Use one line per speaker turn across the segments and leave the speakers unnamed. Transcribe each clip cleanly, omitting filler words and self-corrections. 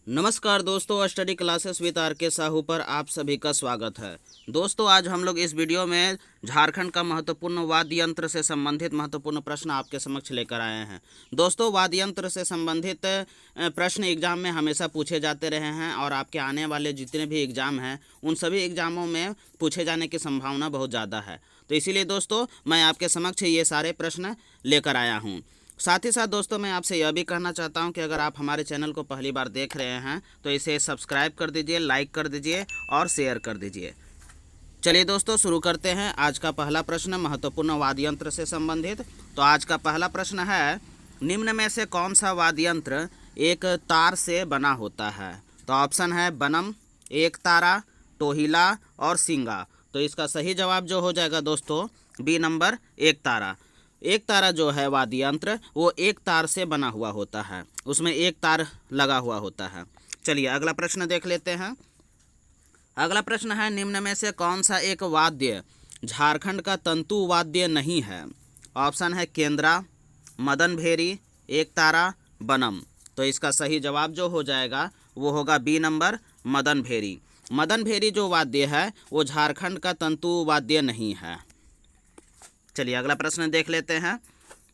नमस्कार दोस्तों, study classes with are के साहू पर आप सभी का स्वागत है। दोस्तों, आज हम लोग इस वीडियो में झारखंड का महत्वपूर्ण वाद्य यंत्र से संबंधित महत्वपूर्ण प्रश्न आपके समक्ष लेकर आए हैं। दोस्तों, वाद्य यंत्र से संबंधित प्रश्न एग्जाम में हमेशा पूछे जाते रहे हैं और आपके आने वाले जितने भी एग्ज़ाम हैं उन सभी एग्ज़ामों में पूछे जाने की संभावना बहुत ज़्यादा है। तो इसीलिए दोस्तों मैं आपके समक्ष ये सारे प्रश्न लेकर आया हूँ। साथ ही साथ दोस्तों मैं आपसे यह भी कहना चाहता हूं कि अगर आप हमारे चैनल को पहली बार देख रहे हैं तो इसे सब्सक्राइब कर दीजिए, लाइक कर दीजिए और शेयर कर दीजिए। चलिए दोस्तों शुरू करते हैं। आज का पहला प्रश्न महत्वपूर्ण वाद्य यंत्र से संबंधित। तो आज का पहला प्रश्न है, निम्न में से कौन सा वाद्य यंत्र एक तार से बना होता है? तो ऑप्शन है बनम, एक तारा, टोहिला और सिंगा। तो इसका सही जवाब जो हो जाएगा दोस्तों बी नंबर, एक तारा। एक तारा जो है वाद्य यंत्र वो एक तार से बना हुआ होता है, उसमें एक तार लगा हुआ होता है। चलिए अगला प्रश्न देख लेते हैं। अगला प्रश्न है, निम्न में से कौन सा एक वाद्य झारखंड का तंतु वाद्य नहीं है? ऑप्शन है केंद्रा, मदन भेरी, एक तारा, बनम। तो इसका सही जवाब जो हो जाएगा वो होगा बी नंबर, मदन भेरी। मदन भेरी जो वाद्य है वो झारखंड का तंतु वाद्य नहीं है। चलिए अगला प्रश्न देख लेते हैं।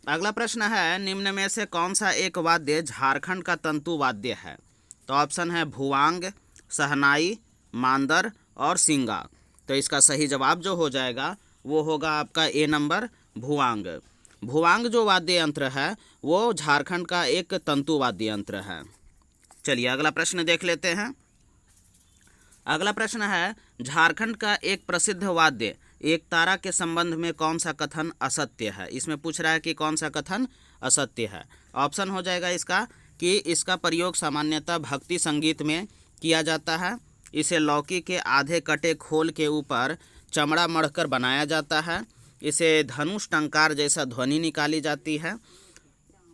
अगला प्रश्न है, निम्न में से कौन सा एक वाद्य झारखंड का तंतु वाद्य है? तो ऑप्शन है भुवांग, शहनाई, मांदर और सिंगा। तो इसका सही जवाब जो हो जाएगा वो होगा आपका ए नंबर, भुवांग। भुवांग जो वाद्य यंत्र है वो झारखंड का एक तंतु वाद्य यंत्र है। चलिए अगला प्रश्न देख लेते हैं। अगला प्रश्न है, झारखंड का एक प्रसिद्ध वाद्य एक तारा के संबंध में कौन सा कथन असत्य है? इसमें पूछ रहा है कि कौन सा कथन असत्य है। ऑप्शन हो जाएगा इसका कि इसका प्रयोग सामान्यतः भक्ति संगीत में किया जाता है, इसे लौकी के आधे कटे खोल के ऊपर चमड़ा मढ़कर बनाया जाता है, इसे धनुष टंकार जैसा ध्वनि निकाली जाती है,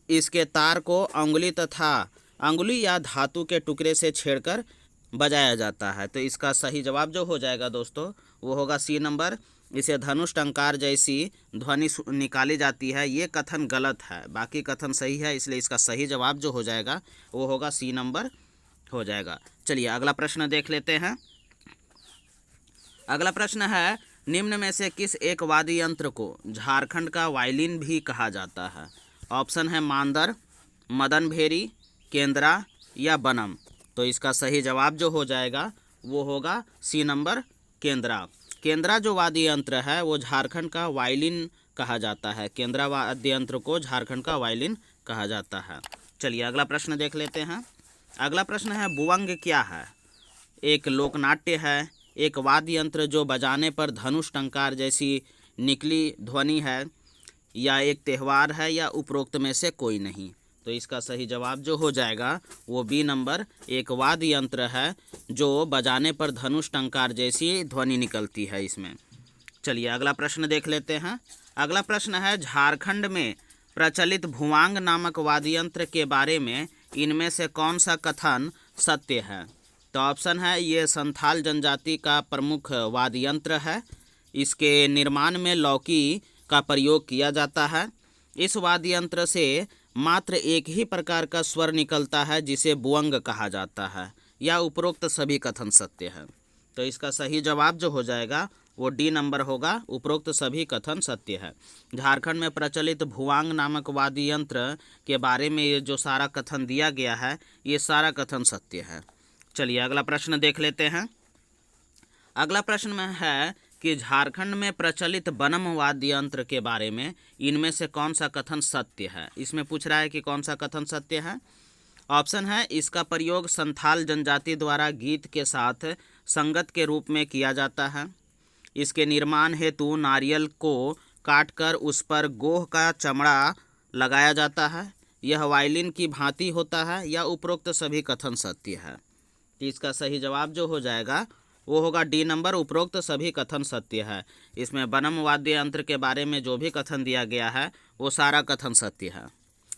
इसके तार को अंगुली या धातु के टुकड़े से छेड़कर बजाया जाता है। तो इसका सही जवाब जो हो जाएगा दोस्तों वो होगा सी नंबर, इसे धनुष टंकार जैसी ध्वनि निकाली जाती है। ये कथन गलत है, बाकी कथन सही है, इसलिए इसका सही जवाब जो हो जाएगा वो होगा सी नंबर हो जाएगा। चलिए अगला प्रश्न देख लेते हैं। अगला प्रश्न है, निम्न में से किस एक वाद्य यंत्र को झारखंड का वायलिन भी कहा जाता है? ऑप्शन है मांदर, मदन भेरी, केंद्रा या बनम। तो इसका सही जवाब जो हो जाएगा वो होगा सी नंबर, केंद्रा। केंद्रा जो वाद्य यंत्र है वो झारखंड का वायलिन कहा जाता है। केंद्रा वाद्य यंत्र को झारखंड का वायलिन कहा जाता है। चलिए अगला प्रश्न देख लेते हैं। अगला प्रश्न है, भुवंग क्या है? एक लोकनाट्य है, एक वाद्य यंत्र जो बजाने पर धनुष टंकार जैसी निकली ध्वनि है, या एक त्यौहार है, या उपरोक्त में से कोई नहीं। तो इसका सही जवाब जो हो जाएगा वो बी नंबर, एक वाद्य यंत्र है जो बजाने पर धनुष टंकार जैसी ध्वनि निकलती है इसमें। चलिए अगला प्रश्न देख लेते हैं। अगला प्रश्न है, झारखंड में प्रचलित भुवांग नामक वाद्य यंत्र के बारे में इनमें से कौन सा कथन सत्य है? तो ऑप्शन है, ये संथाल जनजाति का प्रमुख वाद्य यंत्र है, इसके निर्माण में लौकी का प्रयोग किया जाता है, इस वाद्य यंत्र से मात्र एक ही प्रकार का स्वर निकलता है जिसे भुवंग कहा जाता है, या उपरोक्त सभी कथन सत्य है। तो इसका सही जवाब जो हो जाएगा वो डी नंबर होगा, उपरोक्त सभी कथन सत्य है। झारखंड में प्रचलित भुवांग नामक वाद्य यंत्र के बारे में ये जो सारा कथन दिया गया है ये सारा कथन सत्य है। चलिए अगला प्रश्न देख लेते हैं। अगला प्रश्न में है कि झारखंड में प्रचलित बनम वाद्य यंत्र के बारे में इनमें से कौन सा कथन सत्य है? इसमें पूछ रहा है कि कौन सा कथन सत्य है। ऑप्शन है, इसका प्रयोग संथाल जनजाति द्वारा गीत के साथ संगत के रूप में किया जाता है, इसके निर्माण हेतु नारियल को काटकर उस पर गोह का चमड़ा लगाया जाता है, यह वायलिन की भांति होता है, या उपरोक्त सभी कथन सत्य है। तो इसका सही जवाब जो हो जाएगा वो होगा डी नंबर, उपरोक्त सभी कथन सत्य है। इसमें बनम वाद्य यंत्र के बारे में जो भी कथन दिया गया है वो सारा कथन सत्य है।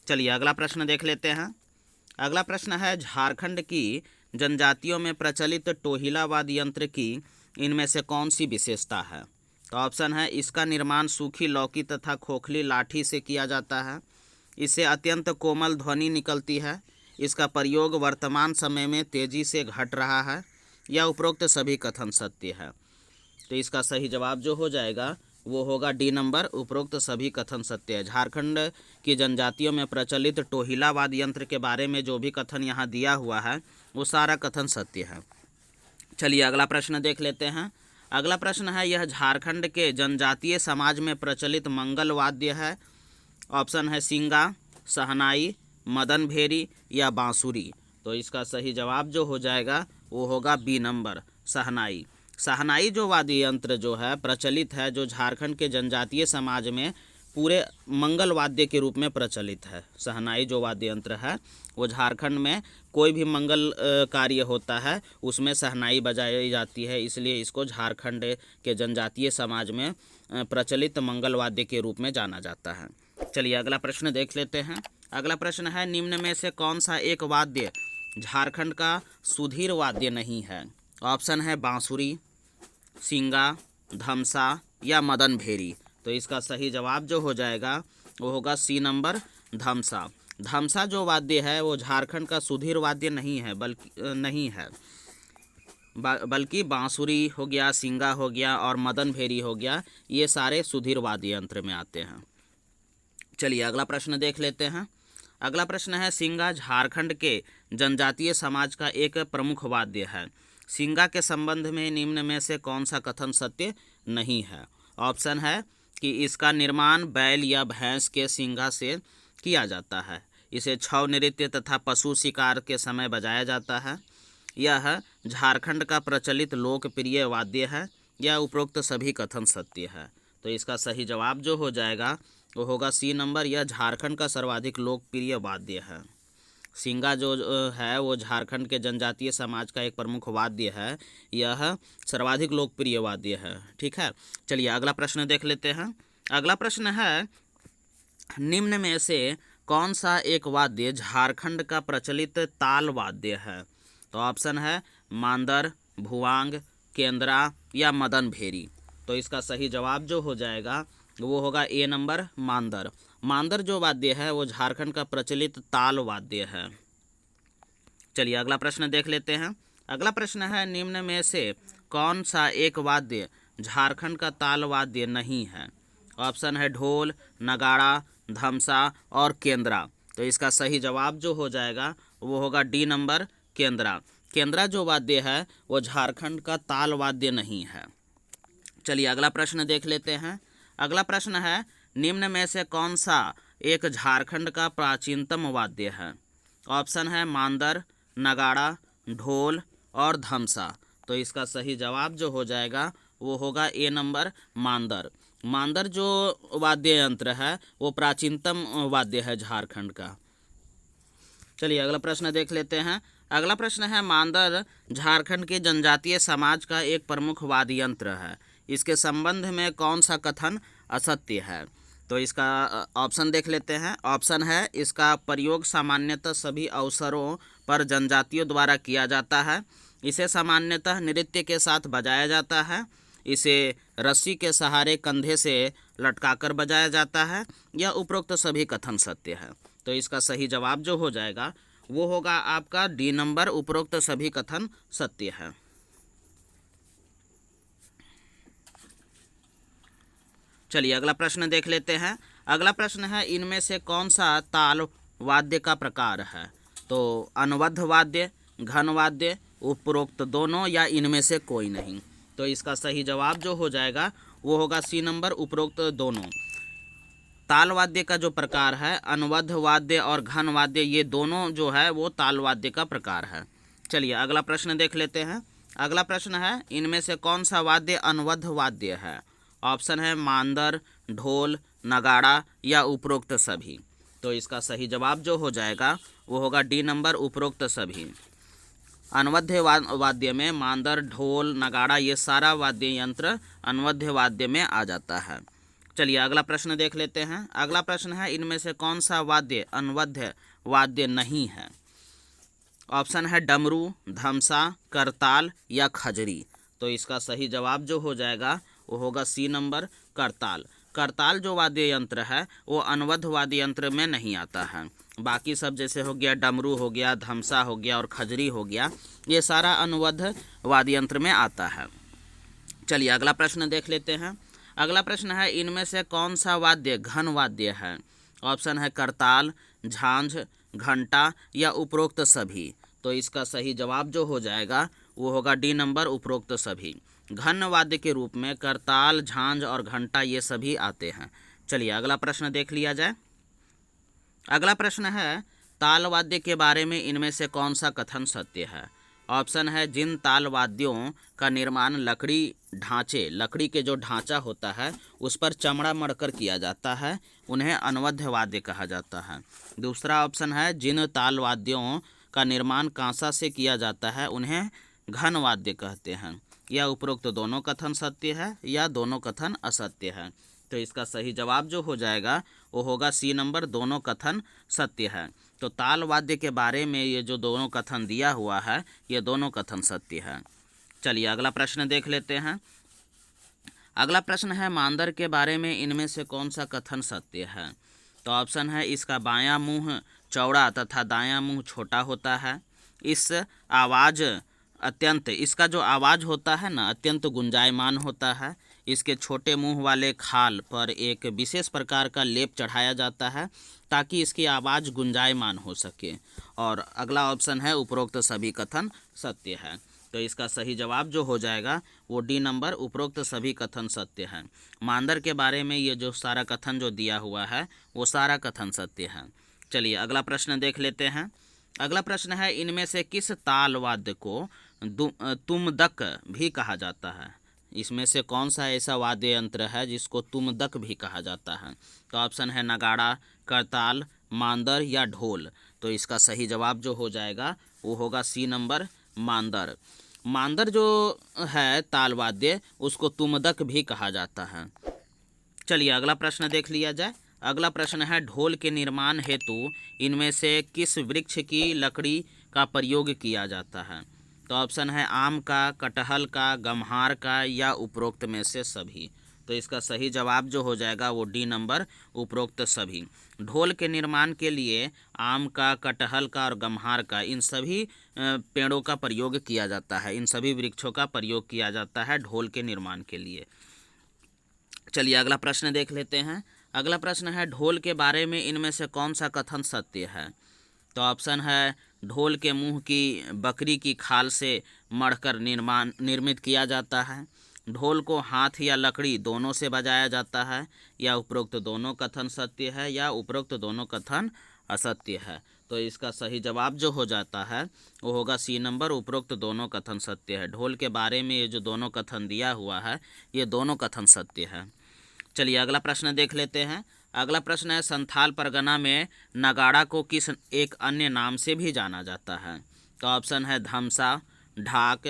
चलिए अगला प्रश्न देख लेते हैं। अगला प्रश्न है, झारखंड की जनजातियों में प्रचलित टोहिला वाद्य यंत्र की इनमें से कौन सी विशेषता है? तो ऑप्शन है, इसका निर्माण सूखी लौकी तथा खोखली लाठी से किया जाता है, इससे अत्यंत कोमल ध्वनि निकलती है, इसका प्रयोग वर्तमान समय में तेजी से घट रहा है, या उपरोक्त सभी कथन सत्य है। तो इसका सही जवाब जो हो जाएगा वो होगा डी नंबर, उपरोक्त सभी कथन सत्य है। झारखंड की जनजातियों में प्रचलित टोहिलावाद यंत्र के बारे में जो भी कथन यहाँ दिया हुआ है वो सारा कथन सत्य है। चलिए अगला प्रश्न देख लेते हैं। अगला प्रश्न है, यह झारखंड के जनजातीय समाज में प्रचलित मंगल वाद्य है। ऑप्शन है सिंगा, शहनाई, मदन भेरी या बांसुरी। तो इसका सही जवाब जो हो जाएगा वो होगा बी नंबर, शहनाई। शहनाई जो वाद्य यंत्र जो है प्रचलित है, जो झारखंड के जनजातीय समाज में पूरे मंगल वाद्य के रूप में प्रचलित है। शहनाई जो वाद्य यंत्र है वो झारखंड में कोई भी मंगल कार्य होता है उसमें शहनाई बजाई जाती है, इसलिए इसको झारखंड के जनजातीय समाज में प्रचलित मंगल वाद्य के रूप में जाना जाता है। चलिए अगला प्रश्न देख लेते हैं। अगला प्रश्न है, निम्न में से कौन सा एक वाद्य झारखंड का सुधीर वाद्य नहीं है। ऑप्शन है बांसुरी, सिंगा, धमसा या मदन भेरी। तो इसका सही जवाब जो हो जाएगा वो होगा सी नंबर, धमसा। धमसा जो वाद्य है वो झारखंड का सुधीर वाद्य नहीं है, बल्कि बांसुरी हो गया, सिंगा हो गया और मदन भेरी हो गया, ये सारे सुधीर वाद्य यंत्र में आते हैं। चलिए अगला प्रश्न देख लेते हैं। अगला प्रश्न है, सिंगा झारखंड के जनजातीय समाज का एक प्रमुख वाद्य है। सिंगा के संबंध में निम्न में से कौन सा कथन सत्य नहीं है। ऑप्शन है कि इसका निर्माण बैल या भैंस के सिंगा से किया जाता है। इसे छौ नृत्य तथा पशु शिकार के समय बजाया जाता है। यह झारखंड का प्रचलित लोकप्रिय वाद्य है, या उपरोक्त सभी कथन सत्य है। तो इसका सही जवाब जो हो जाएगा वो होगा सी नंबर, यह झारखंड का सर्वाधिक लोकप्रिय वाद्य है। सिंगा जो है वो झारखंड के जनजातीय समाज का एक प्रमुख वाद्य है, यह सर्वाधिक लोकप्रिय वाद्य है। ठीक है, चलिए अगला प्रश्न देख लेते हैं। अगला प्रश्न है, निम्न में से कौन सा एक वाद्य झारखंड का प्रचलित ताल वाद्य है। तो ऑप्शन है मांदर, भुवांग, केंद्रा या मदन भेरी। तो इसका सही जवाब जो हो जाएगा वो होगा ए नंबर, मांदर। मांदर जो वाद्य है वो झारखंड का प्रचलित ताल वाद्य है। चलिए अगला प्रश्न देख लेते हैं। अगला प्रश्न है, निम्न में से कौन सा एक वाद्य झारखंड का ताल वाद्य नहीं है। ऑप्शन है ढोल, नगाड़ा, धमसा और केंद्रा। तो इसका सही जवाब जो हो जाएगा वो होगा डी नंबर, केंद्रा। केंद्रा जो वाद्य है वो झारखंड का ताल वाद्य नहीं है। चलिए अगला प्रश्न देख लेते हैं। अगला प्रश्न है, निम्न में से कौन सा एक झारखंड का प्राचीनतम वाद्य है। ऑप्शन है मांदर, नगाड़ा, ढोल और धमसा। तो इसका सही जवाब जो हो जाएगा वो होगा ए नंबर, मांदर। मांदर जो वाद्य यंत्र है वो प्राचीनतम वाद्य है झारखंड का। चलिए अगला प्रश्न देख लेते हैं। अगला प्रश्न है, मांदर झारखंड के जनजातीय समाज का एक प्रमुख वाद्य यंत्र है। इसके संबंध में कौन सा कथन असत्य है। तो इसका ऑप्शन देख लेते हैं। ऑप्शन है, इसका प्रयोग सामान्यतः सभी अवसरों पर जनजातियों द्वारा किया जाता है। इसे सामान्यतः नृत्य के साथ बजाया जाता है। इसे रस्सी के सहारे कंधे से लटकाकर बजाया जाता है, या उपरोक्त सभी कथन सत्य है। तो इसका सही जवाब जो हो जाएगा वो होगा आपका डी नंबर, उपरोक्त सभी कथन सत्य है। चलिए अगला प्रश्न देख लेते हैं। अगला प्रश्न है, इनमें से कौन सा ताल वाद्य का प्रकार है। तो अनुबद्ध वाद्य, घन वाद्य, उपरोक्त दोनों या इनमें से कोई नहीं। तो इसका सही जवाब जो हो जाएगा वो होगा सी नंबर, उपरोक्त दोनों। ताल वाद्य का जो प्रकार है, अनुबद्ध वाद्य और घन वाद्य, ये दोनों जो है वो ताल वाद्य का प्रकार है। चलिए अगला प्रश्न देख लेते हैं। अगला प्रश्न है, इनमें से कौन सा वाद्य अनुबद्ध वाद्य है। ऑप्शन है मांदर, ढोल, नगाड़ा या उपरोक्त सभी। तो इसका सही जवाब जो हो जाएगा वो होगा डी नंबर, उपरोक्त सभी। अनुबद्ध वाद्य में मांदर, ढोल, नगाड़ा ये सारा वाद्य यंत्र अनुबद्ध वाद्य में आ जाता है। चलिए अगला प्रश्न देख लेते हैं। अगला प्रश्न है, इनमें से कौन सा वाद्य अनुबद्ध वाद्य नहीं है। ऑप्शन है डमरू, धमसा, करताल या खजरी। तो इसका सही जवाब जो हो जाएगा वो होगा सी नंबर, करताल। करताल जो वाद्य यंत्र है वो अनुबद्ध वाद्य यंत्र में नहीं आता है। बाकी सब जैसे हो गया डमरू हो गया, धमसा हो गया और खजरी हो गया, ये सारा अनुबद्ध वाद्य यंत्र में आता है। चलिए अगला प्रश्न देख लेते हैं। अगला प्रश्न है, इनमें से कौन सा वाद्य घन वाद्य है? ऑप्शन है करताल, झांझ, घंटा या उपरोक्त सभी। तो इसका सही जवाब जो हो जाएगा वो होगा डी नंबर, उपरोक्त सभी। घन वाद्य के रूप में करताल, झांझ और घंटा ये सभी आते हैं। चलिए अगला प्रश्न देख लिया जाए। अगला प्रश्न है, ताल वाद्य के बारे में इनमें से कौन सा कथन सत्य है? ऑप्शन है, जिन ताल वाद्यों का निर्माण लकड़ी के जो ढांचा होता है उस पर चमड़ा मढ़कर किया जाता है, उन्हें अनुबद्ध वाद्य कहा जाता है। दूसरा ऑप्शन है, जिन ताल वाद्यों का निर्माण कांसा से किया जाता है उन्हें घन वाद्य कहते हैं। यह उपरोक्त दोनों कथन सत्य है या दोनों कथन असत्य है? तो इसका सही जवाब जो हो जाएगा वो होगा सी नंबर, दोनों कथन सत्य है। तो ताल वाद्य के बारे में ये जो दोनों कथन दिया हुआ है ये दोनों कथन सत्य है। चलिए अगला प्रश्न देख लेते हैं। अगला प्रश्न है, मांदर के बारे में इनमें से कौन सा कथन सत्य है? तो ऑप्शन है, इसका बायां मुंह चौड़ा तथा दायां मुंह छोटा होता है। इसका जो आवाज़ होता है ना अत्यंत गुंजायमान होता है। इसके छोटे मुंह वाले खाल पर एक विशेष प्रकार का लेप चढ़ाया जाता है ताकि इसकी आवाज़ गुंजायमान हो सके। और अगला ऑप्शन है, उपरोक्त सभी कथन सत्य है। तो इसका सही जवाब जो हो जाएगा वो डी नंबर, उपरोक्त सभी कथन सत्य है। मांदर के बारे में ये जो सारा कथन जो दिया हुआ है वो सारा कथन सत्य है। चलिए अगला प्रश्न देख लेते हैं। अगला प्रश्न है, इनमें से किस ताल वाद्य को तुमदक भी कहा जाता है? इसमें से कौन सा ऐसा वाद्य यंत्र है जिसको तुमदक भी कहा जाता है? तो ऑप्शन है, नगाड़ा, करताल, मांदर या ढोल। तो इसका सही जवाब जो हो जाएगा वो होगा सी नंबर, मांदर। मांदर जो है ताल वाद्य उसको तुमदक भी कहा जाता है। चलिए अगला प्रश्न देख लिया जाए। अगला प्रश्न है, ढोल के निर्माण हेतु इनमें से किस वृक्ष की लकड़ी का प्रयोग किया जाता है? तो ऑप्शन है, आम का, कटहल का, गम्हार का या उपरोक्त में से सभी। तो इसका सही जवाब जो हो जाएगा वो डी नंबर, उपरोक्त सभी। ढोल के निर्माण के लिए आम का, कटहल का और गम्हार का, इन सभी पेड़ों का प्रयोग किया जाता है, इन सभी वृक्षों का प्रयोग किया जाता है ढोल के निर्माण के लिए। चलिए अगला प्रश्न देख लेते हैं। अगला प्रश्न है, ढोल के बारे में इनमें से कौन सा कथन सत्य है? तो ऑप्शन है, ढोल के मुंह की बकरी की खाल से मढ़कर निर्मित किया जाता है। ढोल को हाथ या लकड़ी दोनों से बजाया जाता है। या उपरोक्त दोनों कथन सत्य है या उपरोक्त दोनों कथन असत्य है? तो इसका सही जवाब जो हो जाता है वो होगा सी नंबर, उपरोक्त दोनों कथन सत्य है। ढोल के बारे में ये जो दोनों कथन दिया हुआ है ये दोनों कथन सत्य है। चलिए अगला प्रश्न देख लेते हैं। अगला प्रश्न है, संथाल परगना में नगाड़ा को किस एक अन्य नाम से भी जाना जाता है? तो ऑप्शन है, धमसा, ढाक,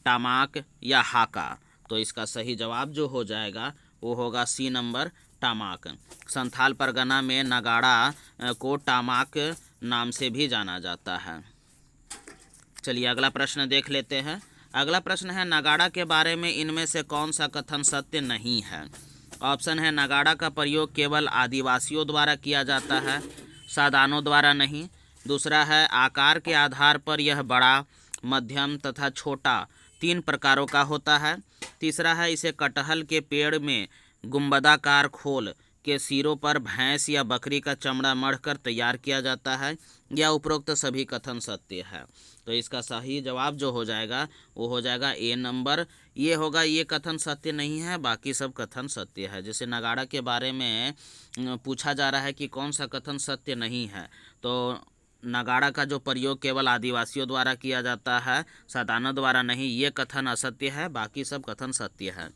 टामाक या हाका। तो इसका सही जवाब जो हो जाएगा वो होगा सी नंबर, टामाक। संथाल परगना में नगाड़ा को टामाक नाम से भी जाना जाता है। चलिए अगला प्रश्न देख लेते हैं। अगला प्रश्न है, नगाड़ा के बारे में इनमें से कौन सा कथन सत्य नहीं है? ऑप्शन है, नगाड़ा का प्रयोग केवल आदिवासियों द्वारा किया जाता है, सादानों द्वारा नहीं। दूसरा है, आकार के आधार पर यह बड़ा, मध्यम तथा छोटा 3 प्रकारों का होता है। तीसरा है, इसे कटहल के पेड़ में गुंबदाकार खोल के सिरों पर भैंस या बकरी का चमड़ा मढ़कर तैयार किया जाता है। या उपरोक्त सभी कथन सत्य है? तो इसका सही जवाब जो हो जाएगा वो हो जाएगा ए नंबर, ये होगा, ये कथन सत्य नहीं है, बाकी सब कथन सत्य है। जैसे नगाड़ा के बारे में पूछा जा रहा है कि कौन सा कथन सत्य नहीं है, तो नगाड़ा का जो प्रयोग केवल आदिवासियों द्वारा किया जाता है, सादानों द्वारा नहीं, ये कथन असत्य है, बाकी सब कथन सत्य है।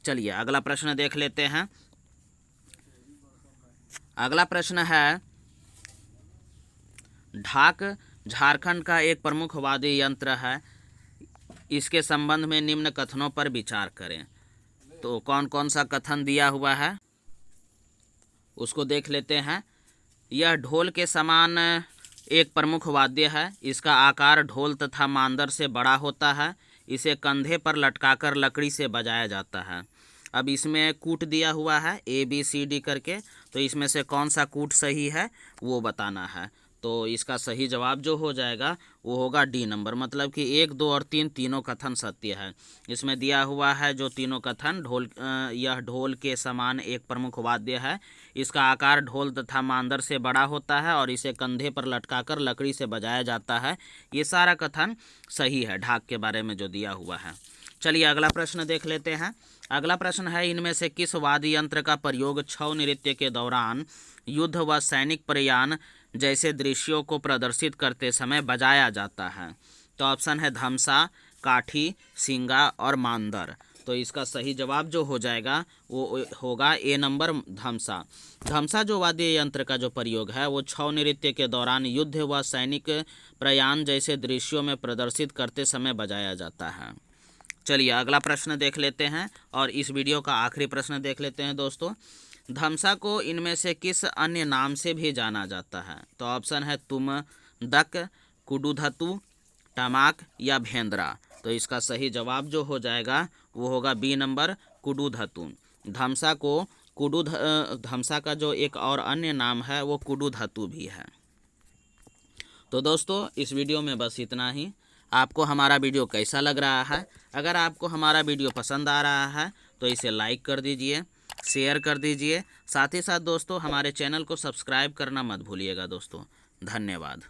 चलिए अगला प्रश्न देख लेते हैं। अगला प्रश्न है, ढाक झारखंड का एक प्रमुख वाद्य यंत्र है, इसके संबंध में निम्न कथनों पर विचार करें। तो कौन कौन सा कथन दिया हुआ है उसको देख लेते हैं। यह ढोल के समान एक प्रमुख वाद्य है, इसका आकार ढोल तथा मांदर से बड़ा होता है, इसे कंधे पर लटकाकर लकड़ी से बजाया जाता है। अब इसमें कूट दिया हुआ है ABCD करके, तो इसमें से कौन सा कूट सही है वो बताना है। तो इसका सही जवाब जो हो जाएगा वो होगा D नंबर, मतलब कि 1, 2 और 3 तीनों कथन सत्य है। इसमें दिया हुआ है जो तीनों कथन, यह ढोल के समान एक प्रमुख वाद्य है, इसका आकार ढोल तथा मांदर से बड़ा होता है और इसे कंधे पर लटकाकर लकड़ी से बजाया जाता है। ये सारा कथन सही है ढाक के बारे में जो दिया हुआ है। चलिए अगला प्रश्न देख लेते हैं। अगला प्रश्न है, इनमें से किस वाद्य यंत्र का प्रयोग छऊ नृत्य के दौरान युद्ध व सैनिक प्रयाण जैसे दृश्यों को प्रदर्शित करते समय बजाया जाता है? तो ऑप्शन है धमसा, काठी, सिंगा और मांदर। तो इसका सही जवाब जो हो जाएगा वो होगा A नंबर, धमसा। धमसा जो वाद्य यंत्र का जो प्रयोग है वो छऊ नृत्य के दौरान युद्ध व सैनिक प्रयाण जैसे दृश्यों में प्रदर्शित करते समय बजाया जाता है। चलिए अगला प्रश्न देख लेते हैं और इस वीडियो का आखिरी प्रश्न देख लेते हैं दोस्तों। धमसा को इनमें से किस अन्य नाम से भी जाना जाता है? तो ऑप्शन है तुम, दक, कुडुधतु, टमाक या भेंद्रा। तो इसका सही जवाब जो हो जाएगा वो होगा B नंबर, कुडुधतु। धमसा को धमसा का जो एक और अन्य नाम है वो कुडुधतु भी है। तो दोस्तों इस वीडियो में बस इतना ही। आपको हमारा वीडियो कैसा लग रहा है? अगर आपको हमारा वीडियो पसंद आ रहा है तो इसे लाइक कर दीजिए, शेयर कर दीजिए, साथ ही साथ दोस्तों हमारे चैनल को सब्सक्राइब करना मत भूलिएगा दोस्तों। धन्यवाद।